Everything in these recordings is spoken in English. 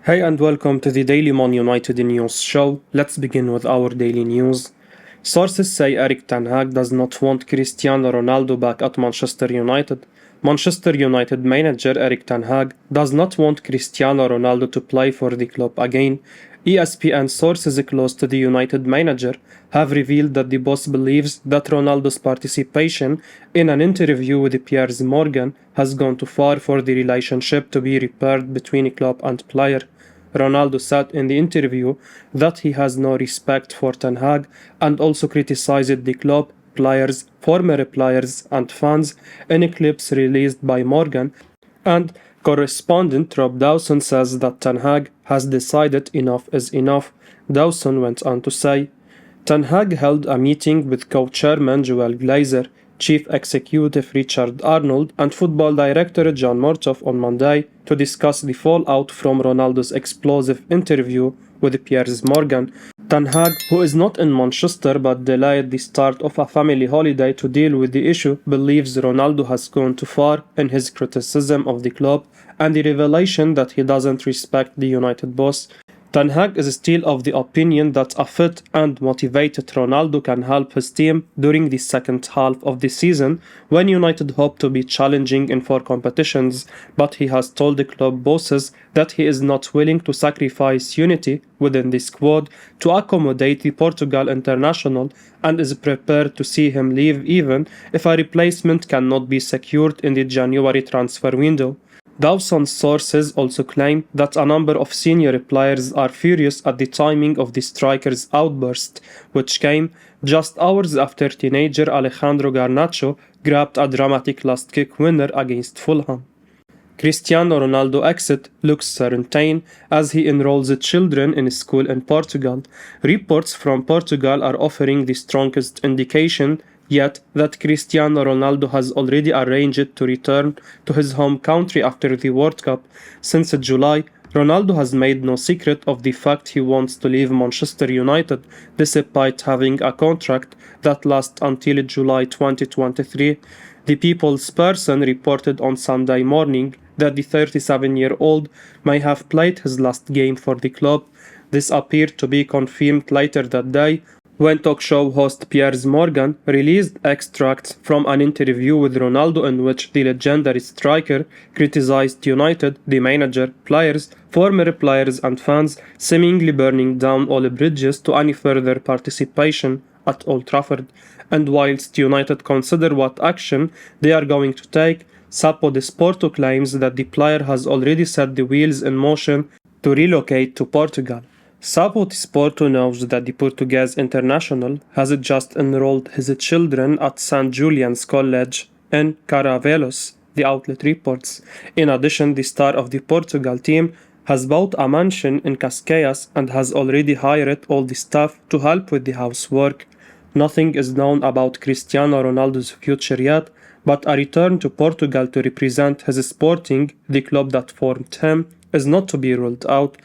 Hey and welcome to the Daily Man United News show. Let's begin with our daily news. Sources say Erik Ten Hag does not want Cristiano Ronaldo back at Manchester United. Manchester United manager Erik Ten Hag does not want Cristiano Ronaldo to play for the club again. ESPN sources close to the United manager have revealed that the boss believes that Ronaldo's participation in an interview with Piers Morgan has gone too far for the relationship to be repaired between club and player. Ronaldo said in the interview that he has no respect for Ten Hag and also criticized the club, players, former players, and fans in clips released by Morgan. And correspondent Rob Dawson says that Ten Hag has decided enough is enough. Dawson went on to say, Ten Hag held a meeting with co-chairman Joel Glazer, Chief Executive Richard Arnold, and Football Director John Murtough on Monday to discuss the fallout from Ronaldo's explosive interview with Piers Morgan. Ten Hag, who is not in Manchester but delayed the start of a family holiday to deal with the issue, believes Ronaldo has gone too far in his criticism of the club and the revelation that he doesn't respect the United boss. Ten Hag is still of the opinion that a fit and motivated Ronaldo can help his team during the second half of the season when United hope to be challenging in 4 competitions, but he has told the club bosses that he is not willing to sacrifice unity within the squad to accommodate the Portugal international and is prepared to see him leave even if a replacement cannot be secured in the January transfer window. Dawson's sources also claim that a number of senior players are furious at the timing of the striker's outburst, which came just hours after teenager Alejandro Garnacho grabbed a dramatic last-kick winner against Fulham. Cristiano Ronaldo exit looks certain as he enrolls children in school in Portugal. Reports from Portugal are offering the strongest indication yet that Cristiano Ronaldo has already arranged to return to his home country after the World Cup. Since July, Ronaldo has made no secret of the fact he wants to leave Manchester United despite having a contract that lasts until July 2023. The People's Person reported on Sunday morning that the 37-year-old may have played his last game for the club. This appeared to be confirmed later that day when talk show host Piers Morgan released extracts from an interview with Ronaldo in which the legendary striker criticized United, the manager, players, former players and fans, seemingly burning down all bridges to any further participation at Old Trafford. And whilst United consider what action they are going to take, Sapo Desporto claims that the player has already set the wheels in motion to relocate to Portugal. Sapo Desporto knows that the Portuguese international has just enrolled his children at St. Julian's College in Caravelos, the outlet reports. In addition, the star of the Portugal team has bought a mansion in Cascais and has already hired all the staff to help with the housework. Nothing is known about Cristiano Ronaldo's future yet, but a return to Portugal to represent his Sporting, the club that formed him, is not to be ruled out.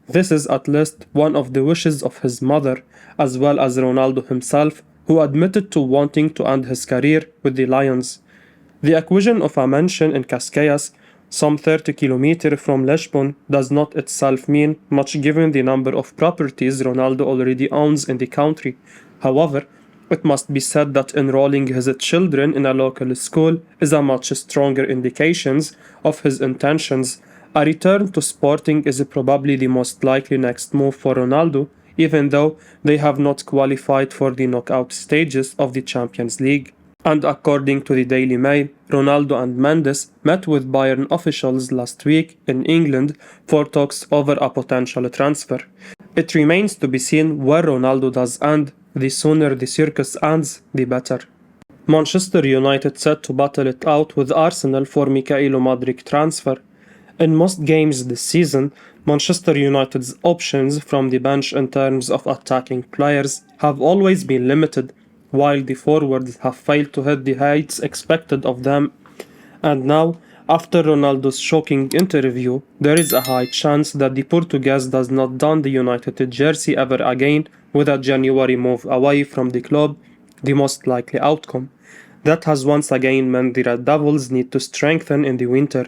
This is at least one of the wishes of his mother, as well as Ronaldo himself, who admitted to wanting to end his career with the Lions. The acquisition of a mansion in Cascais, some 30 kilometers from Lisbon, does not itself mean much given the number of properties Ronaldo already owns in the country. However, it must be said that enrolling his children in a local school is a much stronger indication of his intentions. A return to Sporting is probably the most likely next move for Ronaldo, even though they have not qualified for the knockout stages of the Champions League. And according to the Daily Mail, Ronaldo and Mendes met with Bayern officials last week in England for talks over a potential transfer. It remains to be seen where Ronaldo does end. The sooner the circus ends, the better. Manchester United set to battle it out with Arsenal for Mykhaylo Mudryk transfer. In most games this season, Manchester United's options from the bench in terms of attacking players have always been limited, while the forwards have failed to hit the heights expected of them. And now, after Ronaldo's shocking interview, there is a high chance that the Portuguese does not don the United jersey ever again with a January move away from the club, the most likely outcome. That has once again meant the Red Devils need to strengthen in the winter.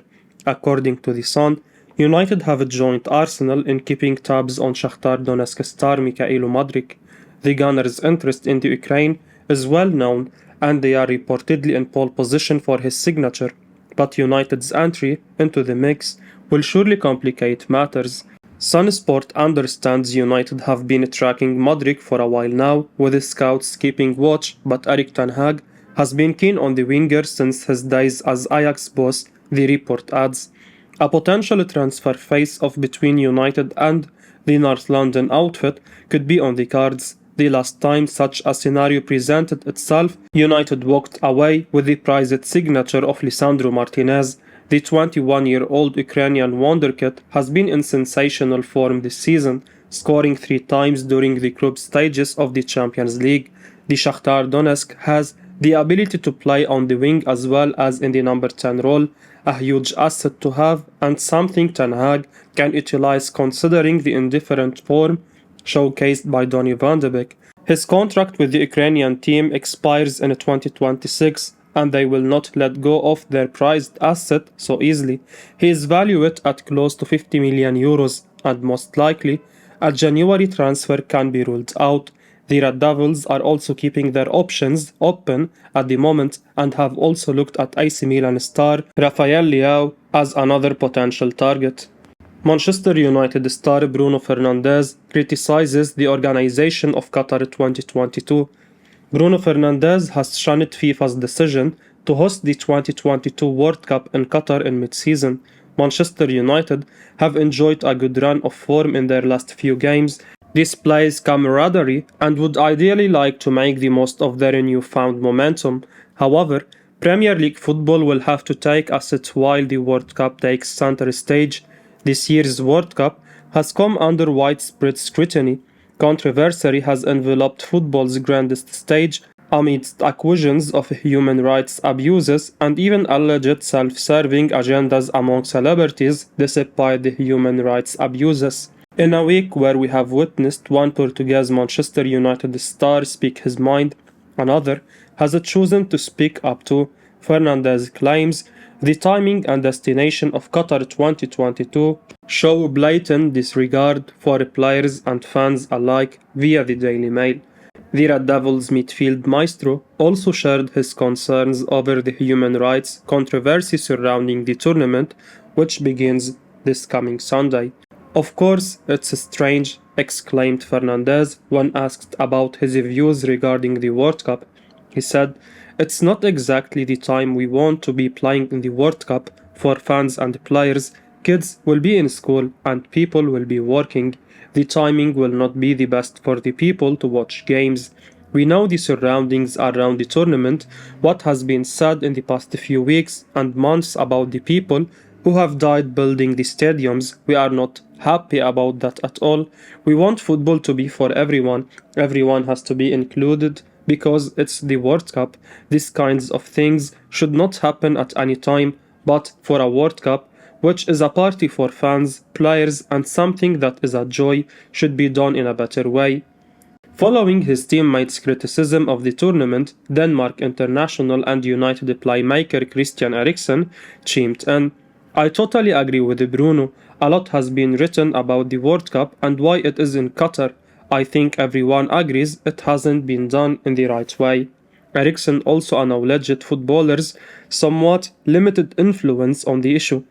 According to The Sun, United have joined Arsenal in keeping tabs on Shakhtar Donetsk star Mykhaylo Mudryk. The Gunners' interest in the Ukraine is well known and they are reportedly in pole position for his signature, but United's entry into the mix will surely complicate matters. Sun Sport understands United have been tracking Mudryk for a while now, with the scouts keeping watch, but Erik Ten Hag has been keen on the winger since his days as Ajax boss, the report adds. A potential transfer face-off between United and the North London outfit could be on the cards. The last time such a scenario presented itself, United walked away with the prized signature of Lisandro Martinez. The 21-year-old Ukrainian wonderkid has been in sensational form this season, scoring 3 times during the group stages of the Champions League. The Shakhtar Donetsk has the ability to play on the wing as well as in the number 10 role, a huge asset to have and something Ten Hag can utilize considering the indifferent form showcased by Donny van de Beek. His contract with the Ukrainian team expires in 2026 and they will not let go of their prized asset so easily. He is valued at close to 50 million euros and most likely a January transfer can be ruled out. The Red Devils are also keeping their options open at the moment and have also looked at AC Milan star Rafael Leao as another potential target. Manchester United star Bruno Fernandes criticises the organization of Qatar 2022. Bruno Fernandes has shunned FIFA's decision to host the 2022 World Cup in Qatar in mid-season. Manchester United have enjoyed a good run of form in their last few games, displays camaraderie and would ideally like to make the most of their newfound momentum. However, Premier League football will have to take a sit while the World Cup takes center stage. This year's World Cup has come under widespread scrutiny. Controversy has enveloped football's grandest stage amidst accusations of human rights abuses and even alleged self-serving agendas among celebrities despite the human rights abuses. In a week where we have witnessed one Portuguese Manchester United star speak his mind, another has chosen to speak up too. Fernandes claims the timing and destination of Qatar 2022 show blatant disregard for players and fans alike via the Daily Mail. The Red Devils midfield maestro also shared his concerns over the human rights controversy surrounding the tournament, which begins this coming Sunday. "Of course, it's strange," exclaimed Fernandes when asked about his views regarding the World Cup. He said, "It's not exactly the time we want to be playing in the World Cup for fans and players. Kids will be in school and people will be working. The timing will not be the best for the people to watch games. We know the surroundings around the tournament, what has been said in the past few weeks and months about the people who have died building the stadiums. We are not happy about that at all. We want football to be for everyone. Everyone has to be included because it's the World Cup. These kinds of things should not happen at any time, but for a World Cup, which is a party for fans, players, and something that is a joy, should be done in a better way." Following his teammates' criticism of the tournament, Denmark international and United playmaker Christian Eriksen chimed in. "I totally agree with Bruno. A lot has been written about the World Cup and why it is in Qatar. I think everyone agrees it hasn't been done in the right way." Eriksen also acknowledged footballers' somewhat limited influence on the issue.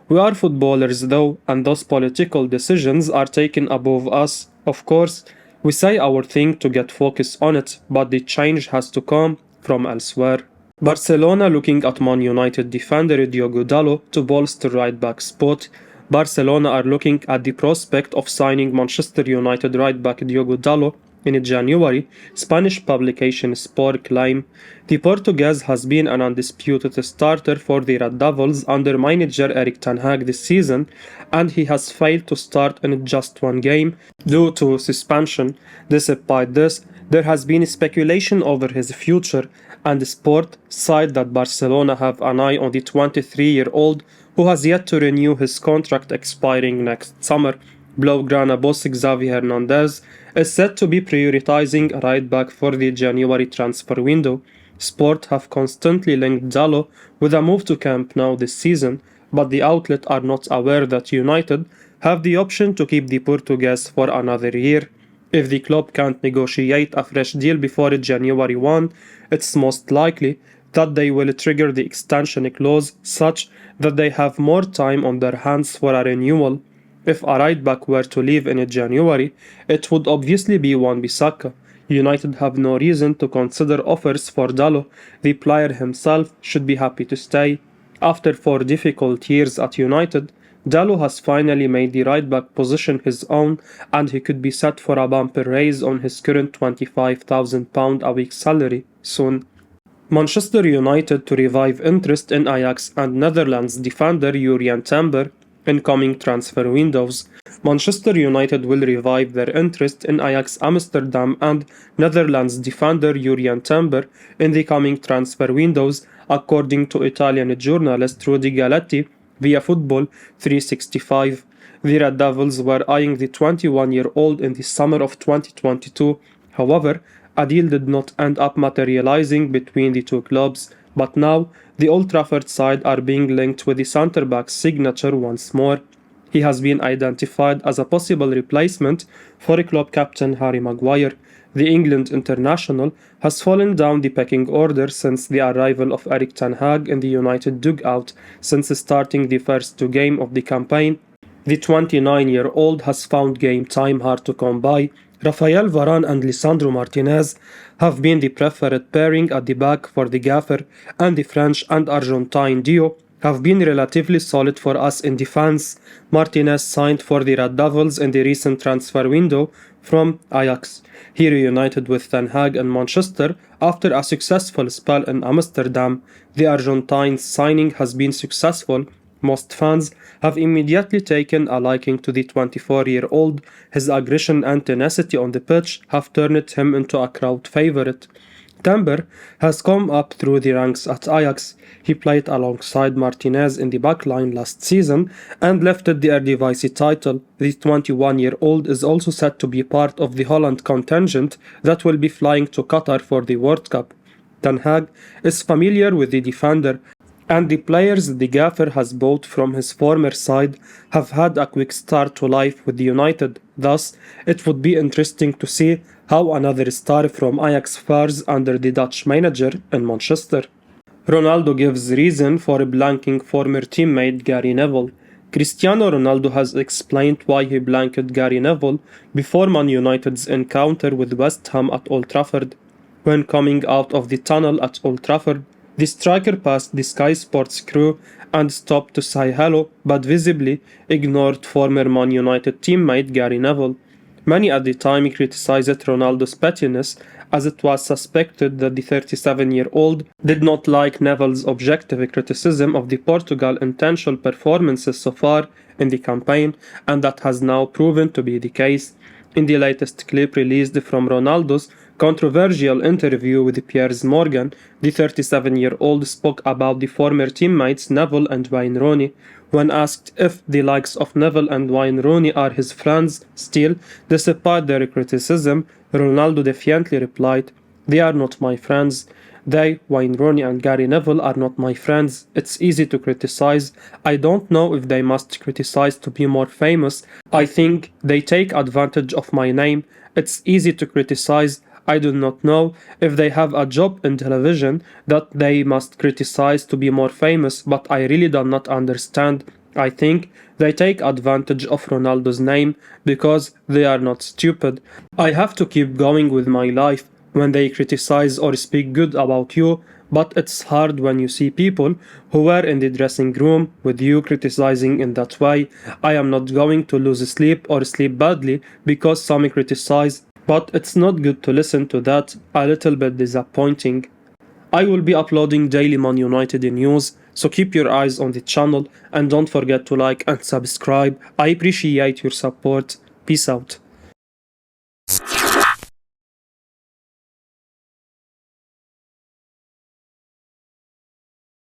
"We are footballers though, and those political decisions are taken above us. Of course, we say our thing to get focus on it, but the change has to come from elsewhere." Barcelona looking at Man United defender Diogo Dalot to bolster right-back spot. Barcelona are looking at the prospect of signing Manchester United right-back Diogo Dalot in January, Spanish publication Sport claim. The Portuguese has been an undisputed starter for the Red Devils under manager Erik Ten Hag this season, and he has failed to start in just one game due to suspension. Despite this, there has been speculation over his future, and the Sport cite that Barcelona have an eye on the 23-year-old who has yet to renew his contract expiring next summer. Blaugrana boss Xavi Hernandez is said to be prioritizing a right-back for the January transfer window. Sport have constantly linked Dalot with a move to Camp Nou this season, but the outlet are not aware that United have the option to keep the Portuguese for another year. If the club can't negotiate a fresh deal before January 1, it's most likely that they will trigger the extension clause such that they have more time on their hands for a renewal. If a right back were to leave in January, it would obviously be Wan-Bissaka. United have no reason to consider offers for Dalot. The player himself should be happy to stay. After 4 difficult years at United, Dalot has finally made the right back position his own, and he could be set for a bumper raise on his current £25,000 a week salary soon. Manchester United to revive interest in Ajax and Netherlands defender Jurrien Timber in coming transfer windows. Manchester United will revive their interest in Ajax Amsterdam and Netherlands defender Jurrien Timber in the coming transfer windows, according to Italian journalist Rudy Galetti via Football 365. The Red Devils were eyeing the 21-year-old in the summer of 2022. However, a deal did not end up materializing between the two clubs, but now the Old Trafford side are being linked with the centre-back's signature once more. He has been identified as a possible replacement for club captain Harry Maguire. The England international has fallen down the pecking order since the arrival of Erik Ten Hag in the United dugout. Since starting the first 2 games of the campaign, the 29-year-old has found game time hard to come by. Rafael Varane and Lisandro Martinez have been the preferred pairing at the back for the gaffer, and the French and Argentine duo have been relatively solid for us in defense. Martinez signed for the Red Devils in the recent transfer window from Ajax. He reunited with Ten Hag and Manchester after a successful spell in Amsterdam. The Argentine's signing has been successful. Most fans have immediately taken a liking to the 24-year-old. His aggression and tenacity on the pitch have turned him into a crowd favorite. Timber has come up through the ranks at Ajax. He played alongside Martinez in the backline last season and lifted the Eredivisie title. The 21-year-old is also set to be part of the Holland contingent that will be flying to Qatar for the World Cup. Ten Hag is familiar with the defender, and the players the gaffer has bought from his former side have had a quick start to life with United. Thus, it would be interesting to see how another star from Ajax fares under the Dutch manager in Manchester. Ronaldo gives reason for blanking former teammate Gary Neville. Cristiano Ronaldo has explained why he blanked Gary Neville before Man United's encounter with West Ham at Old Trafford. When coming out of the tunnel at Old Trafford, the striker passed the Sky Sports crew and stopped to say hello, but visibly ignored former Man United teammate Gary Neville. Many at the time criticized Ronaldo's pettiness, as it was suspected that the 37-year-old did not like Neville's objective criticism of the Portugal intentional performances so far in the campaign, and that has now proven to be the case. In the latest clip released from Ronaldo's controversial interview with Piers Morgan, the 37-year-old spoke about the former teammates Neville and Wayne Rooney. When asked if the likes of Neville and Wayne Rooney are his friends still, despite their criticism, Ronaldo defiantly replied, "They are not my friends. They, Wayne Rooney and Gary Neville, are not my friends. It's easy to criticize. I don't know if they must criticize to be more famous. I think they take advantage of my name. It's easy to criticize. I do not know if they have a job in television that they must criticize to be more famous, but I really do not understand. I think they take advantage of Ronaldo's name because they are not stupid. I have to keep going with my life when they criticize or speak good about you, but it's hard when you see people who were in the dressing room with you criticizing in that way. I am not going to lose sleep or sleep badly because some criticize, but it's not good to listen to that. A little bit disappointing. I will be uploading daily Man United news, so keep your eyes on the channel and don't forget to like and subscribe. I appreciate your support. Peace out.